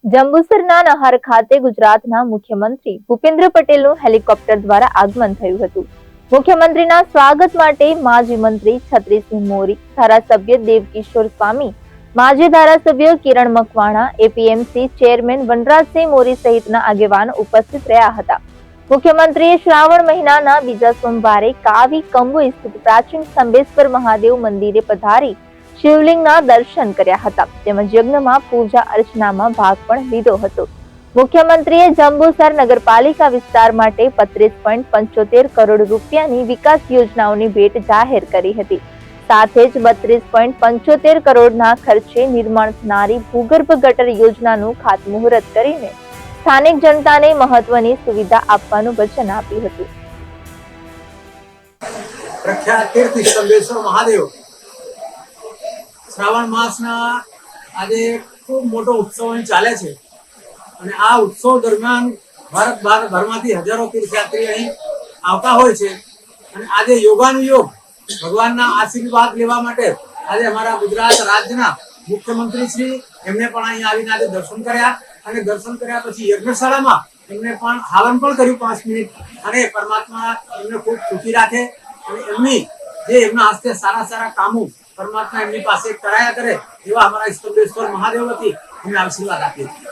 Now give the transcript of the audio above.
જંબુસરના નહાર ખાતે ગુજરાતના મુખ્યમંત્રી ભૂપેન્દ્ર પટેલનું હેલિકોપ્ટર દ્વારા આગમન થયું હતું। મુખ્યમંત્રીના સ્વાગત માટે માજી મંત્રી છત્રીસિંહ મોરી, ધારાસભ્ય દેવકિશોર સ્વામી, માજી ધારાસભ્ય કિરણ મકવાણા, એપીએમસી ચેરમેન વનરાજસિંહ મોરી સહિતના આગેવાનો ઉપસ્થિત રહ્યા હતા। મુખ્યમંત્રીએ શ્રાવણ મહિનાના બીજા સોમવારે કાવી કંબુ સ્થિત પ્રાચીન સ્તંભેશ્વર મહાદેવ મંદિરે પધારી શિવલિંગના દર્શન કર્યા હતા તેમજ યજ્ઞમાં પૂજા અર્ચનામાં ભાગ પણ લીધો હતો। મુખ્યમંત્રીએ જંબુસર નગરપાલિકા વિસ્તાર માટે 32.75 કરોડ રૂપિયાની વિકાસ યોજનાઓની ભેટ જાહેર કરી હતી। સાથે જ 32.75 કરોડના ખર્ચે નિર્માણ થનારી ભૂગર્ભ ગટર યોજનાનું ખાતમુહૂર્ત કરીને સ્થાનિક જનતાને મહત્વની સુવિધા આપવાનું વચન આપ્યું હતું। પ્રખ્યાત તીર્થ સ્તંભેશ્વર મહાદેવ શ્રાવણ માસના આજે ખૂબ મોટો ઉત્સવ ચાલે છે અને આ ઉત્સવ દરમિયાન ભારતભરમાંથી હજારો તીર્થયાત્રી અહીં આવતા હોય છે અને આજે યોગાનુયોગ ભગવાનના આશીર્વાદ લેવા માટે આજે અમારા ગુજરાત રાજ્યના મુખ્યમંત્રી શ્રી એમને પણ અહીં આવીને આજે દર્શન કર્યા અને દર્શન કર્યા પછી યજ્ઞશાળામાં એમને પણ હવન પણ કર્યું 5 મિનિટ અને પરમાત્મા એમને ખૂબ સુખી રાખે અને એમની જે એમના હસ્તે સારા કામો પરમાત્મા એમની પાસે કરાયા કરે એવા અમારા સ્તંભેશ્વર મહાદેવ વતી એમને આશીર્વાદ આપીએ છીએ।